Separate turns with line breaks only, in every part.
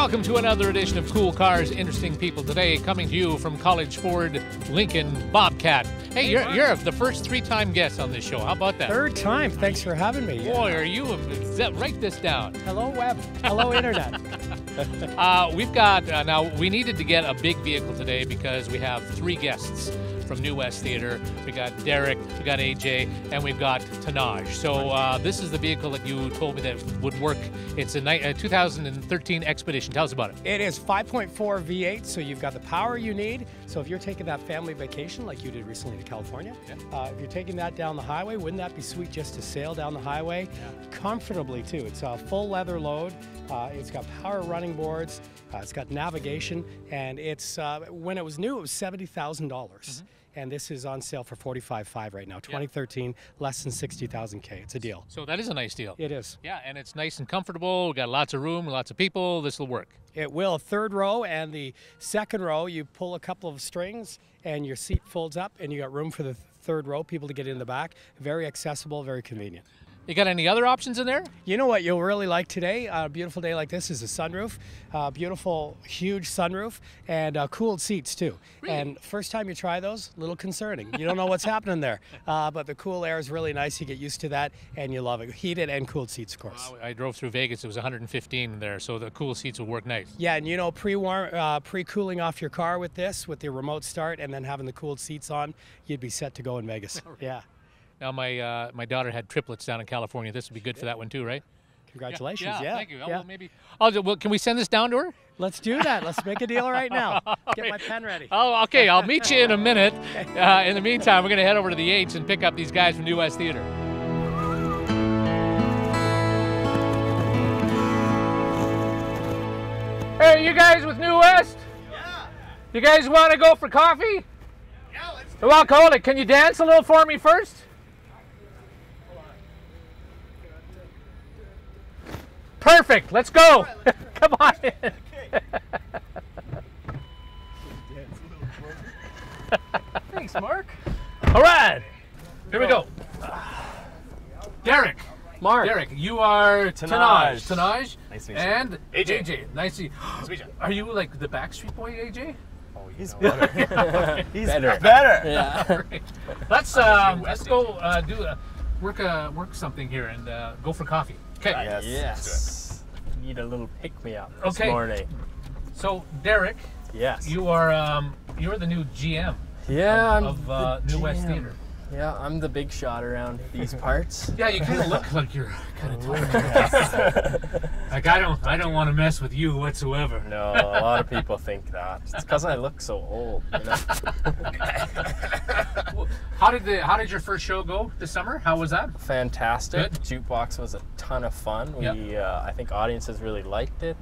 Welcome to another edition of Cool Cars, Interesting People. Today, coming to you from College Ford Lincoln Bobcat. Hey, you're the first three-time guest on this show. How about that?
Third time. Thanks for having me.
Boy, are you write this down.
Hello, web. Hello, internet.
We've got now. We needed to get a big vehicle today because we have three guests from New West Theatre. We got Derek, we got AJ, and we've got Tanaj. So this is the vehicle that you told me that would work. It's a 2013 Expedition. Tell us about it.
It is 5.4 V8, so you've got the power you need. So if you're taking that family vacation like you did recently to California, if you're taking that down the highway, wouldn't that be sweet just to sail down the highway comfortably too? It's a full leather load. It's got power running boards. It's got navigation, and it's when it was new, it was $70,000. And this is on sale for $45,500 right now. 2013, less than 60,000 K. It's a deal.
So that is a nice deal.
It is.
Yeah, and it's nice and comfortable. We got lots of room, lots of people. This will work.
It will. Third row and the second row, you pull a couple of strings and your seat folds up and you got room for the third row, people to get in the back. Very accessible, very convenient.
You got any other options in there?
You know what you'll really like today, a beautiful day like this, is a sunroof. Beautiful, huge sunroof, and cooled seats too.
Really?
And first time you try those, a little concerning. You don't know what's happening there. But the cool air is really nice. You get used to that, and you love it. Heated and cooled seats, of course.
I drove through Vegas. It was 115 there, so the cool seats will work nice.
Yeah, and you know, pre-cooling off your car with this, with the remote start, and then having the cooled seats on, you'd be set to go in Vegas. Yeah.
Now, my daughter had triplets down in California. This would be good for that one too, right?
Congratulations. Yeah.
Thank you.
Yeah.
Well, maybe. Well, can we send this down to her?
Let's do that. Let's make a deal right now. Get my pen ready.
Oh, okay. I'll meet you in a minute. In the meantime, we're going to head over to the H and pick up these guys from New West Theatre. Hey, you guys with New West?
Yeah.
You guys want to go for coffee?
Yeah, let's
Well, I'll call it. Can you dance a little for me first? Perfect. Let's go. Come on in.
Thanks, Mark.
All right. Here we go. Derek.
Mark.
Derek, you are
Tanaj.
Tanaj.
Nice to meet you.
And
AJ.
Nice to meet you. Are you like the Backstreet Boy, AJ?
Oh, he's better. He's
Better.
better.
Yeah.
Let's go work something here and go for coffee. Okay.
Yes.
Yes. Need a little pick-me-up this
Okay.
morning.
So Derek,
Yes.
you are you're the new GM
Yeah, I'm
of
the
New West
GM.
Theatre.
Yeah, I'm the big shot around these parts.
Yeah, you kind of look like you're kind of tough. Like I don't want to mess with you whatsoever.
No, a lot of people think that. It's because I look so old. You know?
How did your first show go this summer? How was that?
Fantastic.
Good.
Jukebox was a ton of fun. We, I think audiences really liked it.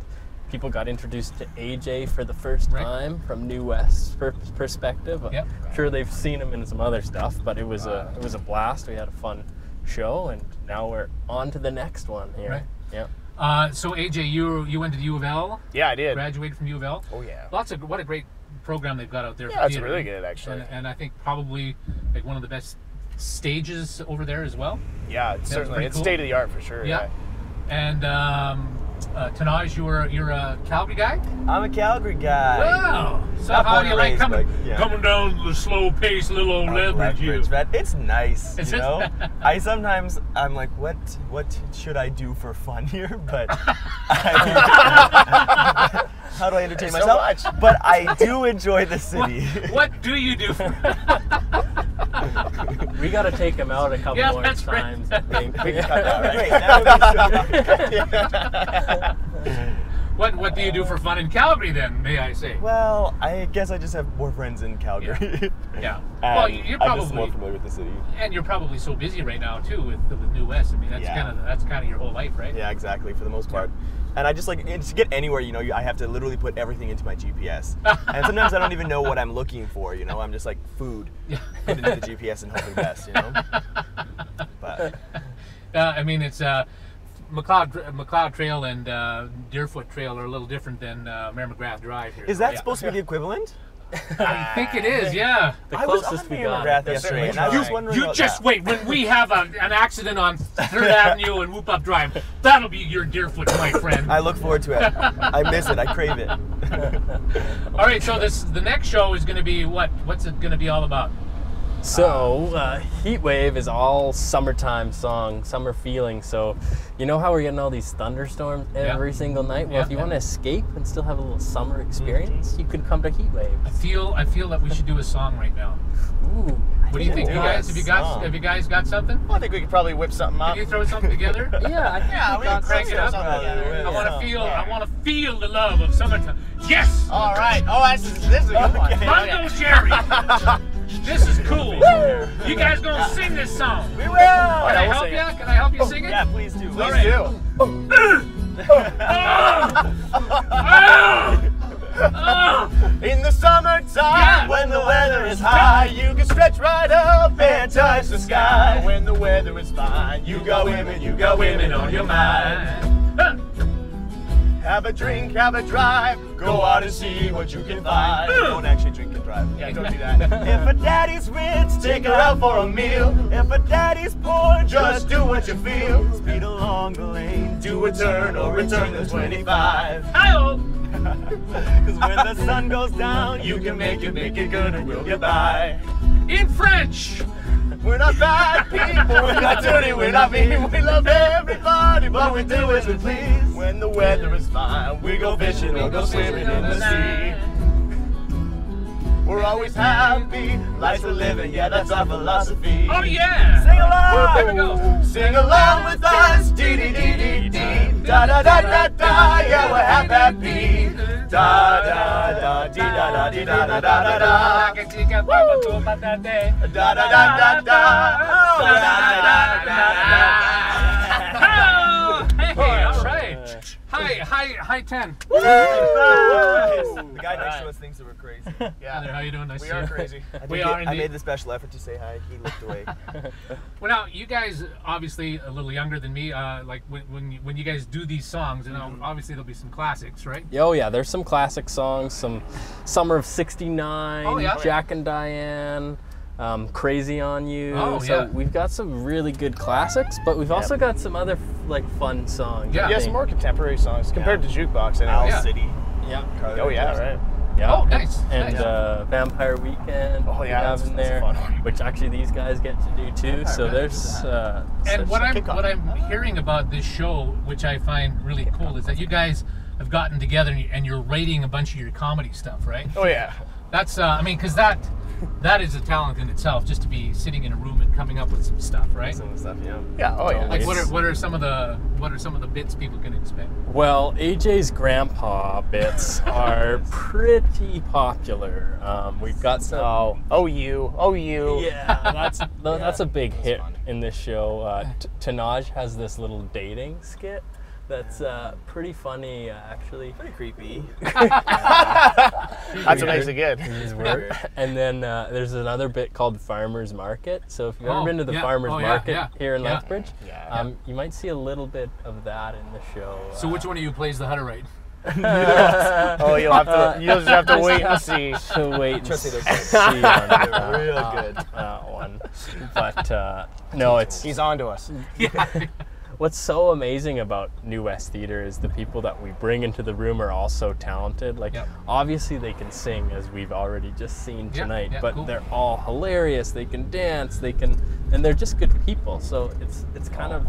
People got introduced to AJ for the first time from New West perspective.
Yep.
I'm sure they've seen him in some other stuff, but it was a blast. We had a fun show, and now we're on to the next one here.
Right.
Yeah.
So AJ, you went to U of L.
Yeah, I did.
Graduated from U of L.
Oh yeah.
What a great program they've got out there.
Yeah,
for
that's
theater.
really good actually.
And I think probably like one of the best stages over there as well.
Yeah, it's certainly
pretty
it's
cool.
state of the art for sure.
Yeah. And Tanaj, you're a Calgary guy.
I'm a Calgary guy.
Wow. So
Not
how
born
do you
and
like
raised,
coming
but, yeah.
coming down the slow pace, little old Lethbridge?
Lethbridge, but it's nice,
Is
you
it?
know. I'm like, what should I do for fun here? But how do I entertain
So
myself?
much.
But I do enjoy the city.
What do you do?
We got to take him out a couple
Yeah,
more
that's right.
times. I think.
We can cut that, right? Great. Now we should.
What do you do for fun in Calgary then? May I say?
Well, I guess I just have more friends in Calgary.
Yeah.
And
Well, you're
I'm just more
probably
familiar with the city.
and you're probably so busy right now too with New West. I mean, that's
Yeah.
kind of your whole life, right?
Yeah, exactly, for the most part. And I just like, to get anywhere, you know, I have to literally put everything into my GPS. And sometimes I don't even know what I'm looking for, you know? I'm just like, food, put it into the GPS and hoping best, you know? But
I mean, it's McLeod Trail and Deerfoot Trail are a little different than Mayor McGrath Drive here.
is that supposed to be the equivalent?
I think it is, yeah.
The
I was
closest
on
we
Mayor
got.
McGrath yesterday, and I was wondering
You
about
just
that.
wait. When we have an accident on 3rd Avenue and Whoop Up Drive, that'll be your Deerfoot, my friend.
I look forward to it. I miss it. I crave it.
All right, so the next show is going to be what? What's it going to be all about?
So, Heat Wave is all summertime song, summer feeling. So, you know how we're getting all these thunderstorms every single night? Well, if you want to escape and still have a little summer experience, you could come to Heat Wave.
I feel that we should do a song right now.
Ooh.
What do you think, you guys? Have you guys got something?
Well, I think we could probably whip something up.
Can you throw something together?
Yeah, I think
Yeah, we can crank it up.
I want to feel the love of summertime. Yes.
All right. Oh, this is a good one.
Mungo Jerry. This is cool. You guys gonna sing this song?
We will.
Can I help you? Can I help you sing it?
Yeah, please do.
Please do. In the summertime,
Yeah.
when the weather is high, you can stretch right up and touch the sky. When the weather is fine, you got women on your mind. Have a drink, have a drive, go out and see what you can find.
Don't actually drink and drive.
Yeah, don't do that. If a daddy's rich, take her out for a meal. If a daddy's poor, just do what you feel.
Speed along the lane.
Do a turn or return the 25.
Hi-oh.
Cause when the sun goes down, you can make it good and we'll get by.
In French.
We're not bad people, we're not dirty, we're not mean. We love everybody, but we do as we please. When the weather is fine, we go fishing or go swimming in the sea. We're always happy, life's a living, yeah, that's our philosophy.
Oh yeah.
Sing along!
Here we go.
Sing along with us, dee dee dee dee dee. Da da da da da, yeah, we're happy. Da da da dee da da dee da da da da da. Da da da da da. Oh, da da da da da.
Hey, all right. Hi, 10.
The guy next to us thinks that we're crazy.
Heather, how you doing? Nice
We
to see
are
you.
crazy.
I
indeed.
made the special effort to say hi. He looked away.
Well, now you guys obviously a little younger than me. Like when you guys do these songs, you know, obviously there'll be some classics, right?
Oh yeah, there's some classic songs, some Summer of '69,
Oh, yeah.
Jack and Diane, Crazy on You.
Oh,
so
yeah.
we've got some really good classics, but we've also got some other like fun songs.
Yeah.
I
Yeah,
think.
some more contemporary songs compared to Jukebox anyway.
Owl
Yeah.
City.
Yeah.
Carly
Oh yeah,
Rae Jepsen.
right.
Yeah.
Oh, nice.
And
Nice.
Vampire Weekend.
Oh,
we
yeah,
have
that's-
in
that's a
there,
fun one.
which actually these guys get to do too. So there's.
And what
kickoff.
I'm hearing about this show, which I find really cool, is that you guys have gotten together and you're writing a bunch of your comedy stuff, right?
Oh yeah.
That's I mean, because that is a talent in itself, just to be sitting in a room and coming up with some stuff, right?
Some of the stuff, yeah.
Yeah. Oh yeah.
Like what are some of the bits people can expect?
Well, AJ's grandpa bits are pretty popular. We've got some.
Oh you.
Yeah, that's a big hit
fun.
in this show. Tanaj has this little dating skit that's pretty funny, actually.
Pretty creepy.
That's what makes it good.
And then there's another bit called Farmer's Market. So if you've ever
Oh,
been to the
yeah.
Farmer's
Oh, yeah,
Market
yeah,
here in
yeah.
Lethbridge,
Yeah.
you might see a little bit of that in the show.
So which one of you plays the Hutterite?
Oh, you'll just have to wait and see.
to wait and
Trust me,
see
they're
on
They're real good.
that one. But no, it's
He's on to us.
what's so amazing about New West Theatre is the people that we bring into the room are all so talented. Like,
Yep.
obviously they can sing, as we've already just seen
Yeah,
tonight,
yeah,
but
cool.
they're all hilarious. They can dance. And they're just good people. So it's kind of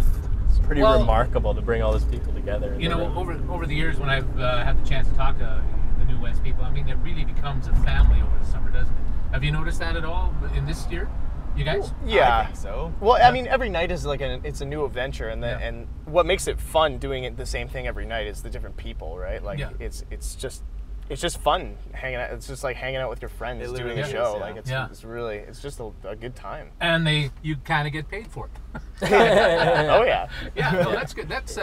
pretty
Well,
remarkable to bring all those people together. in
You
the
know,
room.
over the years when I've had the chance to talk to the New West people, I mean, it really becomes a family over the summer, doesn't it? Have you noticed that at all in this year, you guys?
Yeah.
I think so.
Well, I mean, every night is like it's a new adventure, and
Yeah.
and what makes it fun doing it the same thing every night is the different people, right? Like
Yeah.
it's just fun hanging out. It's just like hanging out with your friends
It
doing
literally
a
is,
show.
yeah.
Like it's
Yeah.
it's really it's just a good time.
And you kind of get paid for it.
Oh yeah.
Yeah, no, that's good. That's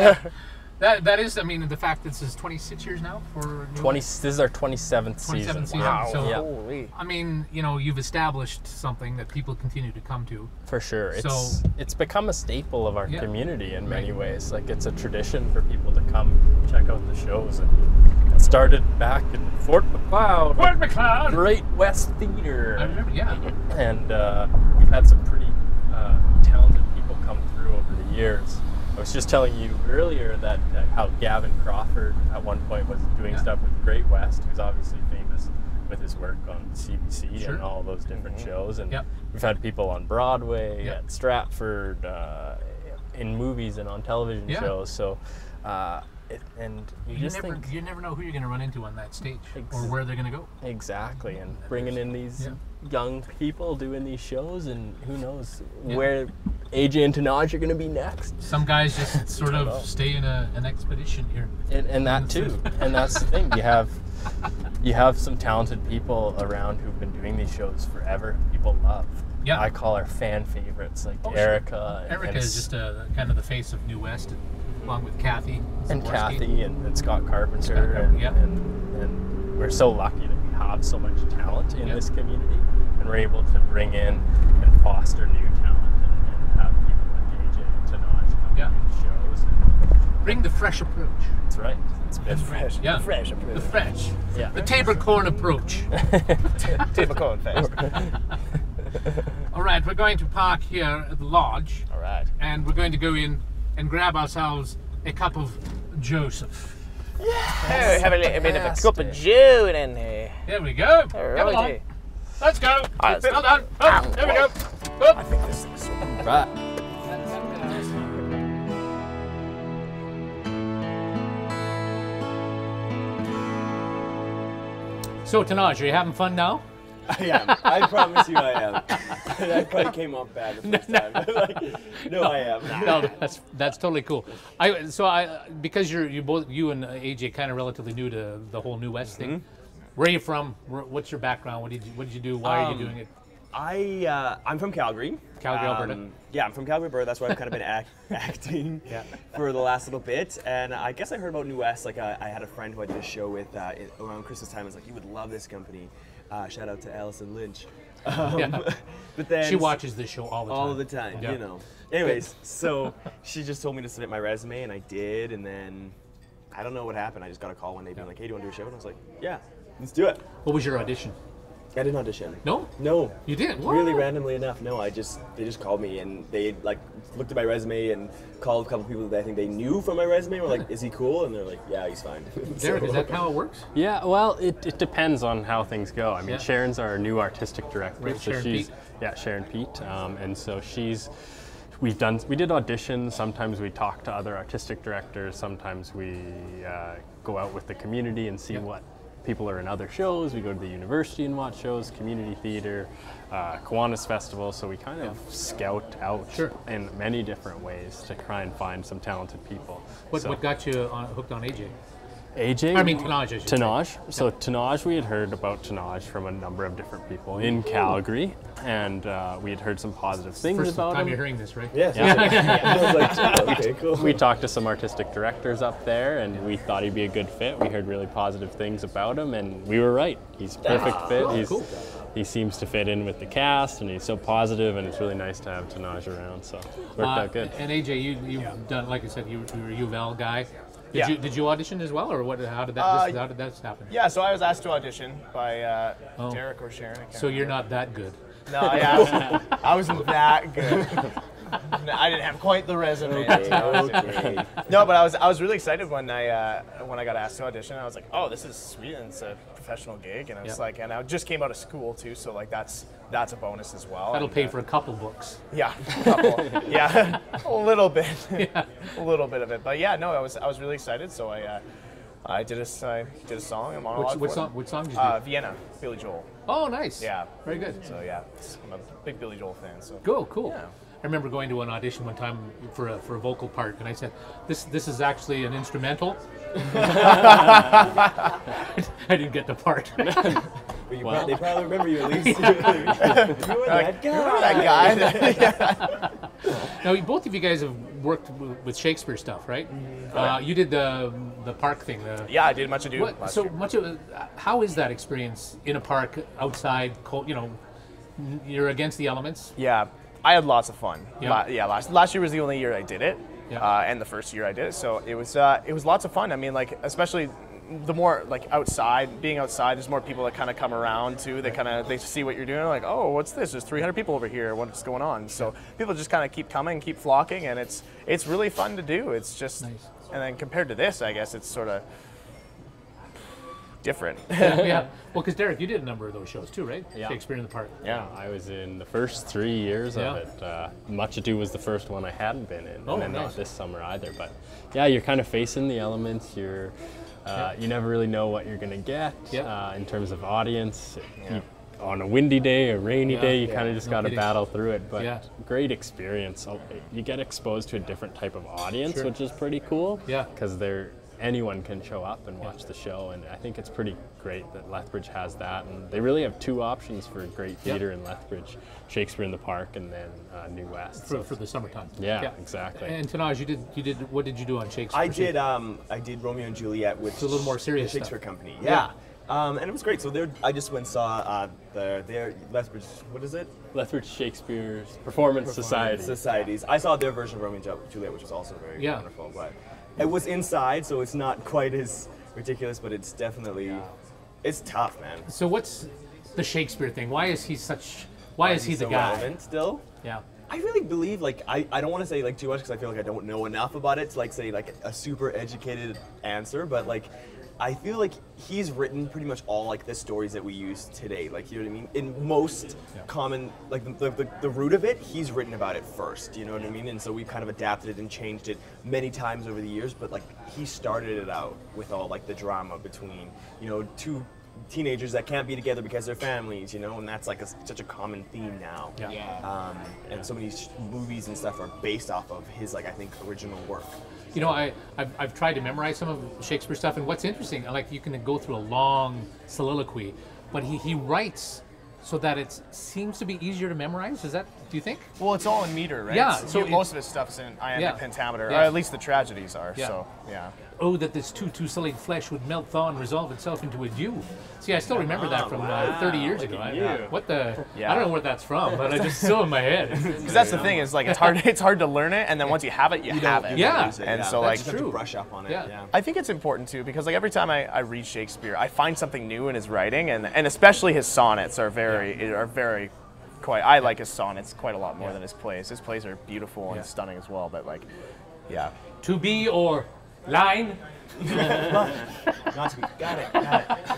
That is, I mean, the fact that this is 26 years now for
This is our 27th season.
season.
Wow.
So,
Holy.
I mean, you know, you've established something that people continue to come to.
For sure.
So-
It's become a staple of our
Yeah.
community in many
Right.
ways. Like, it's a tradition for people to come check out the shows. And it started back in Fort McLeod.
Fort McLeod!
Great West Theater.
I remember, yeah.
And we've had some pretty talented people come through over the years. I was just telling you earlier that how Gavin Crawford at one point was doing stuff with Great West, who's obviously famous with his work on CBC
Sure.
and all those different shows. And
Yep.
we've had people on Broadway,
Yep.
at Stratford, in movies and on television
Yeah.
shows. So,
You never know who you're going to run into on that stage or where they're going to go.
Exactly, and bringing in these
Yeah.
young people doing these shows, and who knows
Yeah.
where AJ and Tanaj are going to be next.
Some guys just sort of stay in an expedition here.
And that too, and that's the thing. You have some talented people around who've been doing these shows forever. People love.
Yeah.
I call our fan favorites like
Sure.
Erica.
Erica is just kind of the face of New West, along with Kathy.
and
Zaborski.
Kathy and Scott Carpenter,
Scott Carpenter, yeah.
and we're so lucky that we have so much talent in this community, and we're able to bring in and foster new talent and have people like AJ and Tanaj come
Yeah.
do shows.
Bring the fresh approach.
That's right. It's been
Fresh.
Yeah.
Fresh.
The fresh.
Yeah.
The Tabor Corn approach.
Table cone fast.
All right, we're going to park here at the lodge,
All right.
and we're going to go in and grab ourselves a cup of Joseph.
Oh, have a little bit of a cup of
Fantastic.
Joe in here.
There we go.
All
Come along.
righty.
Let's go.
right, let's
Well done. Up. There we go. Up.
I think this is
right.
So, Tanaj, are you having fun now?
I am. I promise you I am. That probably came off bad the first time. I am.
No, that's totally cool. Because you and AJ kind of relatively new to the whole New West thing. Where are you from? What's your background? What did you do? Why are you doing it?
I'm from Calgary.
Calgary, Alberta.
Yeah, I'm from Calgary, Alberta. That's why I've kind of been acting for the last little bit. And I guess I heard about New West. Like I had a friend who I did a show with around Christmas time. I was like, you would love this company. Shout out to Allison Lynch. But then
She watches this show all the time.
all the time,
Yeah.
you know. Anyways, so she just told me to submit my resume, and I did. And then I don't know what happened. I just got a call one day being like, hey, do you want to do a show? And I was like, yeah, let's do it.
What was your audition?
I didn't audition.
No?
No.
You did? What?
Really randomly enough, no. They just called me, and they like looked at my resume and called a couple people that I think they knew from my resume. Were like, "Is he cool?" And they're like, "Yeah, he's fine."
Derek, is that how it works?
Yeah, well, it depends on how things go. I mean,
Yeah.
Sharon's our new artistic director.
Right, Sharon Pete.
Yeah, Sharon Pete. And so we did auditions. Sometimes we talk to other artistic directors. Sometimes we go out with the community and see what people are in other shows. We go to the university and watch shows, community theater, Kiwanis Festival. So we kind of scout out in many different ways to try and find some talented people.
What got you hooked on AJ?
AJ?
I mean, Tanaj, I should say.
Tanaj. So Tanaj, we had heard about Tanaj from a number of different people in Calgary, and we had heard some positive things
First
about
time
him.
you're hearing this, right?
Yes. I was like, okay, cool.
We talked to some artistic directors up there, and we thought he'd be a good fit. We heard really positive things about him, and we were right. He's a perfect fit.
Cool.
He seems to fit in with the cast, and he's so positive, and it's really nice to have Tanaj around. So it worked out good.
And AJ, you've done, like I said, you were a U of L guy.
Yeah.
Did you audition as well, or what? How did that happen?
Yeah, so I was asked to audition by Derek or Sharon. I can't
So you're
remember.
not that good.
No, yeah, I wasn't that good. No, I didn't have quite the resume.
Okay.
No, but I was really excited when I got asked to audition. I was like, oh, this is sweet, and it's a professional gig, and it's like, and I just came out of school too, so like that's a bonus as well.
That'll
and,
pay for a couple books.
Yeah, a couple. Yeah, a little bit, a little bit of it. But yeah, no, I was really excited, so I did a song, a monologue.
Which song did you do?
Vienna, Billy Joel.
Oh, nice.
Yeah,
Very good.
So yeah, I'm a big Billy Joel fan. So
Cool.
Yeah.
I remember going to an audition one time for a vocal part, and I said, "This is actually an instrumental." I didn't get the part.
But
Well-
they probably remember you at least. You were that guy.
that guy.
Now, both of you guys have worked with Shakespeare stuff, right? You did the park thing.
Yeah, I did Much Ado
What,
last
so
year.
much of how is that experience in a park outside? Cold, you know, you're against the elements.
Yeah, I had lots of fun.
Yeah.
Last year was the only year I did it,
Yeah.
and the first year I did it, so it was lots of fun. I mean, like especially the more like outside, being outside, there's more people that kind of come around too. They see what you're doing, like, oh, what's this? There's 300 people over here. What's going on? So people just kind of keep coming, keep flocking, and it's really fun to do. It's just,
Nice.
and then compared to this, I guess it's sort of different.
Yeah. Well, because Derek, you did a number of those shows too, right?
Yeah.
Shakespeare in the Park.
Yeah, I was in the first 3 years
Yeah.
of it. Much Ado was the first one I hadn't been in,
Oh,
and then
nice.
not this summer either. But yeah, you're kind of facing the elements. You never really know what you're gonna get
Yeah.
in terms of audience. On a windy day, a rainy
Yeah.
day, you kind of just
No
got to
kidding.
battle through it. But
Yeah.
great experience. You get exposed to a different type of audience,
Sure.
which is pretty cool.
Yeah.
Because anyone can show up and watch the show, and I think it's pretty great that Lethbridge has that. And they really have two options for great theater in Lethbridge: Shakespeare in the Park, and then New West.
For the summertime.
Yeah, exactly.
And Tanaj, you did. What did you do on Shakespeare?
I did Romeo and Juliet with
a little more serious
the Shakespeare
stuff.
Company.
Yeah.
And it was great. So I just went and saw their Lethbridge. What is it?
Lethbridge Shakespeare's Performance Society.
Societies. I saw their version of Romeo and Juliet, which was also very wonderful. But it was inside, so it's not quite as ridiculous, but it's definitely it's tough, man.
So what's the Shakespeare thing? Why is he such? Why is he the
so
guy?
relevant still?
Yeah.
I really believe, like, I don't want to say like too much because I feel like I don't know enough about it to like say like a super educated answer, but like I feel like he's written pretty much all like the stories that we use today. Like, you know what I mean? In most common, like the root of it, he's written about it first. You know what I mean? And so we've kind of adapted it and changed it many times over the years. But like he started it out with all like the drama between two teenagers that can't be together because they're families, and that's like such a common theme now.
Yeah.
And so many movies and stuff are based off of his, like, I think, original work.
You know, I've tried to memorize some of Shakespeare stuff, and what's interesting, like you can go through a long soliloquy, but he writes so that it seems to be easier to memorize. Do you think?
Well, it's all in meter, right?
Yeah,
So
so
most of his stuff's in iambic pentameter,
Yeah.
or at least the tragedies are.
Yeah.
So yeah.
Oh, that this too sullied flesh would melt, thaw, and resolve itself into a dew. See, I still remember that from 30 years ago. What the?
Yeah.
I don't know where that's from, but it's still in my head.
Because that's the thing is like it's hard to learn it, and then once you have it, you have it.
Yeah.
And so
That's
like
You have
true.
to brush up on it.
Yeah.
Yeah.
I think it's important too because like every time I read Shakespeare, I find something new in his writing, and especially his sonnets are very quite. I like his sonnets quite a lot more than his plays. His plays are beautiful and stunning as well, but like, yeah.
To be or line.
Not to be. Got it.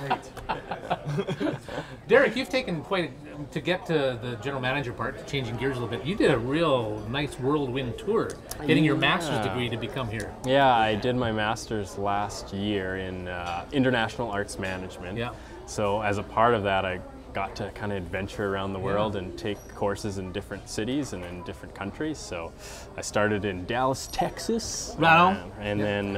Great.
Derek, you've taken to get to the general manager part, changing gears a little bit. You did a real nice whirlwind tour, getting your master's degree to become here.
Yeah, I did my master's last year in international arts management.
Yeah.
So as a part of that, I got to kind of adventure around the world and take courses in different cities and in different countries. So I started in Dallas, Texas,
Right on.
and then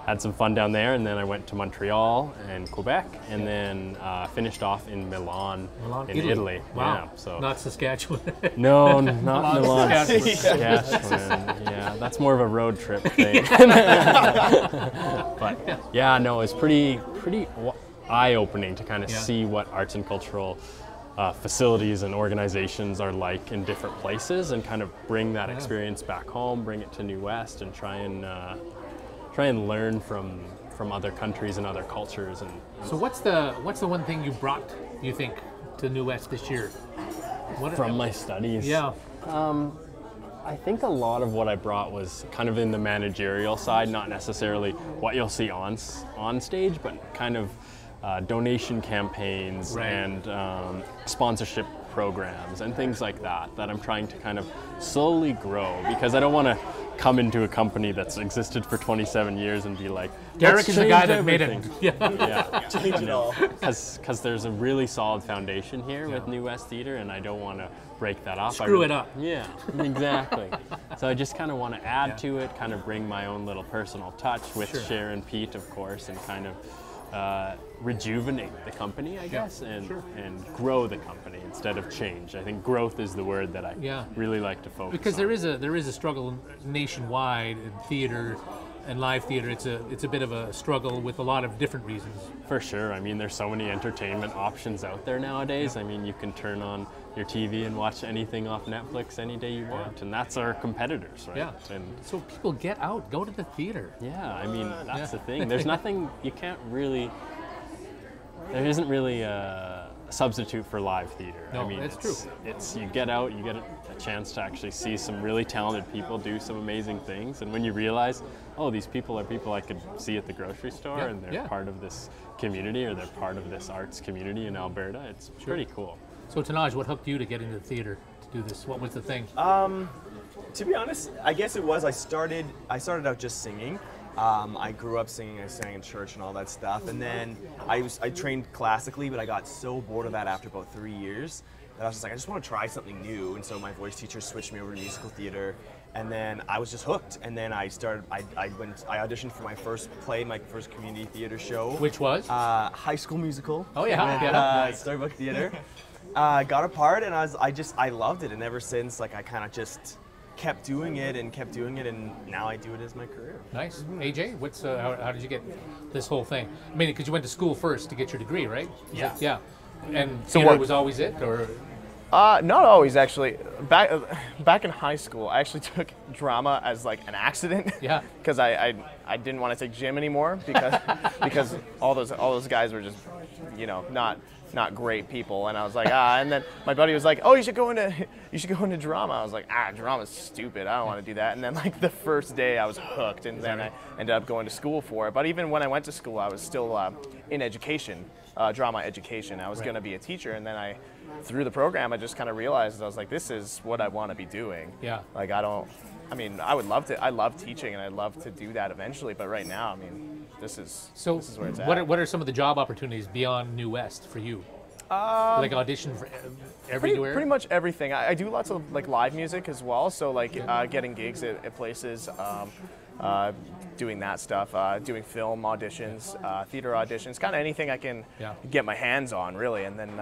had some fun down there, and then I went to Montreal and Quebec, and then finished off in Milan, in Italy.
Wow.
Yeah, so
Not Saskatchewan.
no, not Milan.
Saskatchewan.
Saskatchewan. Yeah, that's more of a road trip thing. But yeah, no, it's pretty eye-opening to kind of see what arts and cultural facilities and organizations are like in different places, and kind of bring that experience back home, bring it to New West, and try and learn from other countries and other cultures. And
So what's the one thing you brought, you think, to New West this year?
from my studies.
Yeah.
I think a lot of what I brought was kind of in the managerial side, not necessarily what you'll see on stage, but kind of donation campaigns
Right.
and sponsorship programs and things like that I'm trying to kind of slowly grow, because I don't want to come into a company that's existed for 27 years and be like,
Derek
"Let's
is the
change
guy that made it.
everything."
Yeah.
Yeah,
Change it all.
because there's a really solid foundation here with New West Theatre, and I don't want to break that up.
Screw it up.
Yeah, exactly. So I just kind of want to add to it, kind of bring my own little personal touch with Cher and Pete, of course, and kind of rejuvenate the company, I guess, and grow the company instead of change. I think growth is the word that I really like to focus
because
on.
there is a struggle nationwide in theater and live theater. It's a bit of a struggle with a lot of different reasons.
For sure. I mean, there's so many entertainment options out there nowadays. I mean, you can turn on your TV and watch anything off Netflix any day you want, and that's our competitors, right?
Yeah.
And
so people get out, go to the theater.
yeah, I mean, that's the thing. There's nothing, you can't really, there isn't really a substitute for live theater.
No,
I mean,
that's true.
It's you get out, you get a chance to actually see some really talented people do some amazing things, and when you realize, oh, these people are people I could see at the grocery store, and they're part of this community, or they're part of this arts community in Alberta, it's pretty cool.
So Tanaj, what hooked you to get into the theater to do this? What was the thing?
To be honest, I guess it was, I started out just singing. I grew up singing, I sang in church and all that stuff, and then I trained classically, but I got so bored of that after about 3 years that I was just like, I just want to try something new, and so my voice teacher switched me over to musical theater, and then I was just hooked, and then I auditioned for my first play, my first community theater show.
Which was?
High School Musical.
Oh yeah,
Storybook Theater. Got a part, and I loved it, and ever since, like, I kind of just kept doing it, and now I do it as my career.
Nice. AJ, what's how did you get this whole thing? I mean, because you went to school first to get your degree, right?
Yeah.
Yeah. And
So
theater
what-
was always it, or?
Not always, actually. Back in high school, I actually took drama as like an accident.
Yeah.
Because I didn't want to take gym anymore because all those guys were just, you know, not great people, and I was like, and then my buddy was like, oh, you should go into drama. I was like, drama's stupid, I don't want to do that. And then like the first day I was hooked, and then I ended up going to school for it. But even when I went to school, I was still in education, drama education. I was going to be a teacher, and then through the program, I just kind of realized, I was like, this is what I want to be doing.
Yeah.
Like I love teaching, and I'd love to do that eventually, but right now, I mean, this is where it's at.
What are some of the job opportunities beyond New West for you? Like audition for everywhere?
Pretty much everything. I do lots of like live music as well, so like getting gigs at places, doing that stuff, doing film auditions, theater auditions, kind of anything I can get my hands on, really, and then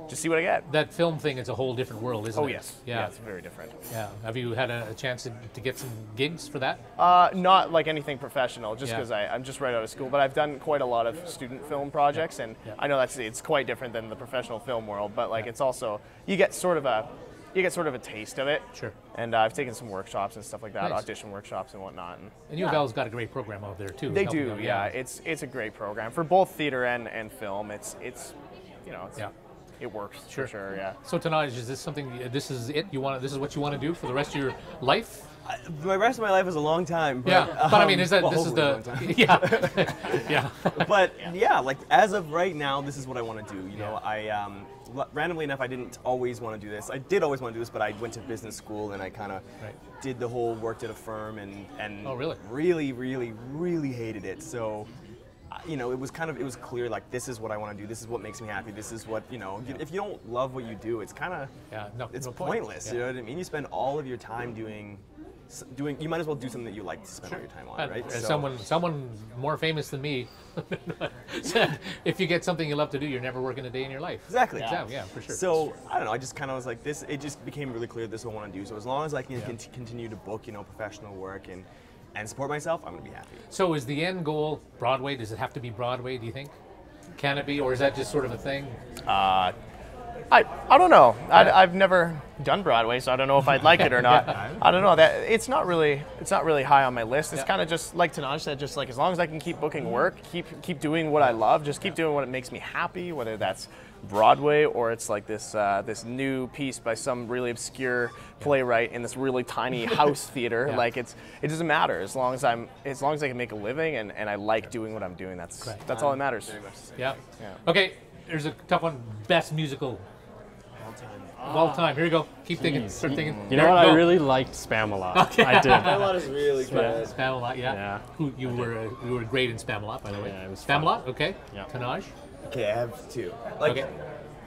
just see what I get.
That film thing is a whole different world, isn't it?
Oh yes, yeah, it's very different.
Yeah. Have you had a chance to get some gigs for that?
Not like anything professional, just because I'm just right out of school. But I've done quite a lot of student film projects, and I know it's quite different than the professional film world. But like it's also you get sort of a taste of it.
Sure.
And I've taken some workshops and stuff like that,
Nice.
audition workshops and whatnot.
And U of L's got a great program out there too.
They
helping
do,
out,
yeah. It's a great program for both theater and film. It's you know it works for sure, yeah.
So Tanaj, is this something? This is it? This is what you want to do for the rest of your life?
The rest of my life is a long time. But,
Yeah, but I mean, is that this is
hopefully a long
the
time.
yeah?
But yeah, like as of right now, this is what I want to do. You know, I randomly enough, I didn't always want to do this. I did always want to do this, but I went to business school and I kind of did the whole worked at a firm and
Oh, really?
really hated it. So. You know, it was clear, like, this is what I want to do. This is what makes me happy. This is what, you know, if you don't love what you do, it's kind of, it's pointless. You know what I mean? You spend all of your time doing, you might as well do something that you like to spend all your time on, right?
Someone more famous than me said, if you get something you love to do, you're never working a day in your life.
Exactly.
Yeah, for sure.
So, I don't know, I just kind of was like, it just became really clear this is what I want to do. So as long as I can continue to book, you know, professional work and support myself, I'm going to be happy.
So is the end goal Broadway? Does it have to be Broadway, do you think? Can it be, or is that just sort of a thing?
I don't know. I've never done Broadway, so I don't know if I'd like it or not. I don't know. That it's not really high on my list. It's kind of just like Tanaj said, just like as long as I can keep booking work, keep doing what I love, just keep doing what makes me happy, whether that's Broadway or it's like this new piece by some really obscure playwright in this really tiny house theater. Like it doesn't matter as long as I can make a living and I like doing what I'm doing. That's all that matters.
Yeah. Okay, there's a tough one. Best musical of all time. Here you go. Keep thinking. Start thinking.
You know what? I really liked Spam-A-Lot.
Okay.
I did.
Spam-A-Lot is really good.
Spam-A-Lot, yeah. You were great in Spam-A-Lot, by the way.
Yeah, it was
Spam-A-Lot, okay.
Yeah.
Tanaj.
Okay, I have two. Like,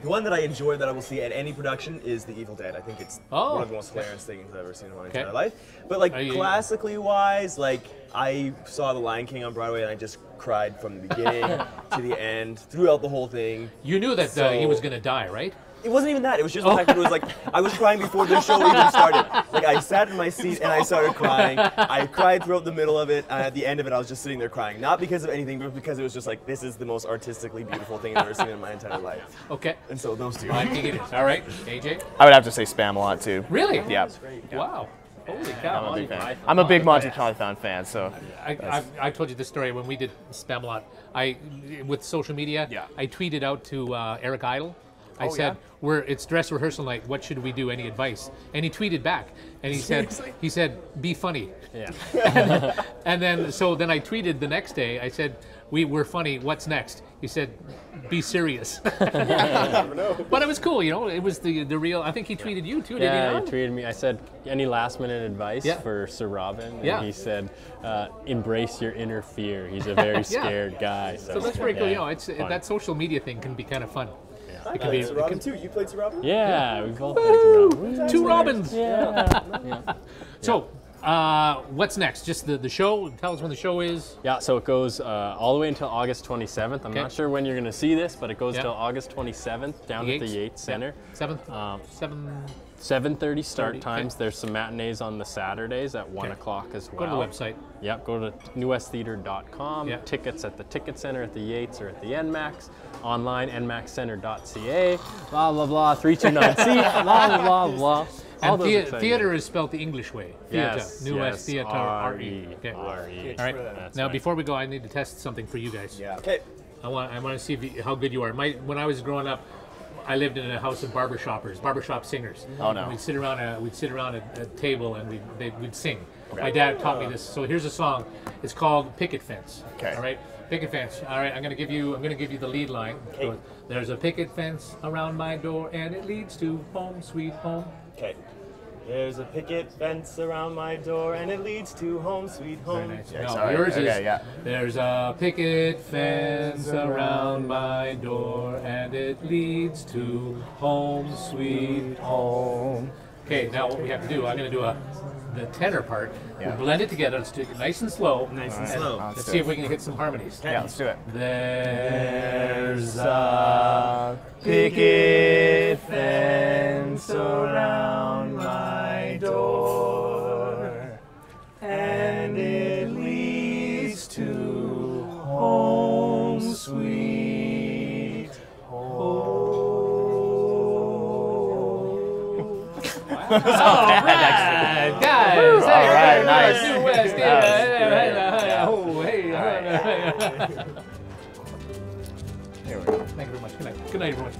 the one that I enjoy that I will see at any production is The Evil Dead. I think it's one of the most hilarious things I've ever seen in my entire life. But like classically wise, like I saw The Lion King on Broadway and I just cried from the beginning to the end, throughout the whole thing.
You knew that he was going to die, right?
It wasn't even that. It was just the fact that it was like, I was crying before the show even started. Like, I sat in my seat and I started crying. I cried throughout the middle of it, and at the end of it, I was just sitting there crying. Not because of anything, but because it was just like, this is the most artistically beautiful thing I've ever seen in my entire life.
Okay.
And so those two.
I think it is. All right, AJ?
I would have to say Spam-A-Lot too.
Really?
Yeah.
Wow. Holy cow.
I'm a big fan. I'm a big Monty Python fan, so.
I told you this story when we did Spam-A-Lot. With social media, I tweeted out to Eric Idle. I said, it's dress rehearsal night. What should we do? Any advice? And he tweeted back, and he said, be funny.
Yeah.
And then I tweeted the next day. I said, we're funny. What's next? He said, be serious. But it was cool, you know. It was the real. I think he tweeted you too.
Yeah,
did he not?
he tweeted me. I said, any last minute advice for Sir Robin? And he said, embrace your inner fear. He's a very scared guy.
So that's very cool. You know, it's that social media thing can be kind of fun. It can be.
Sir Robin too. You played Sir Robin?
Yeah, we both played Sir Robin.
Two Robins.
Yeah.
So, what's next? Just the show? Tell us when the show is.
Yeah, so it goes all the way until August 27th. I'm not sure when you're going to see this, but it goes till August 27th down at the Yates Center. 7:30 start times. There's some matinees on the Saturdays at 1 o'clock as well.
Go to the website.
Yep, go to newwesttheatre.com.
Yep.
Tickets at the Ticket Center at the Yates or at the NMAX. Online, nmaxcenter.ca. Blah, blah, blah. 329C. Blah, blah, blah.
And theater is spelled the English way. Theater.
Yes,
New West Theatre.
R-E.
Okay.
R-E.
All right. Now, before we go, I need to test something for you guys.
Yeah. Okay.
I want to see how good you are. When I was growing up, I lived in a house of barbershop singers.
Oh no.
We'd sit around a table and we'd sing. Okay. My dad taught me this. So here's a song. It's called Picket Fence.
Okay.
All right. Picket fence. All right. I'm gonna give you the lead line. Okay. There's a picket fence around my door and it leads to home sweet home.
Okay. There's a picket fence around my door and it leads to home sweet home.
Very nice.
Yeah,
No, yours is there's a picket fence around my door and it leads to home sweet home. Okay, now what we have to do, I'm going to do the tenor part. We'll blend it together. Let's do it nice and slow.
Nice and slow.
Let's see if we can hit some harmonies.
Yeah, let's do it.
There's
a picket fence around my door, and it leads to home sweet home.
All right, guys.
All right, nice.
New West, Oh, hey.
Here we go.
Thank you very much. Good night. Good night, everyone.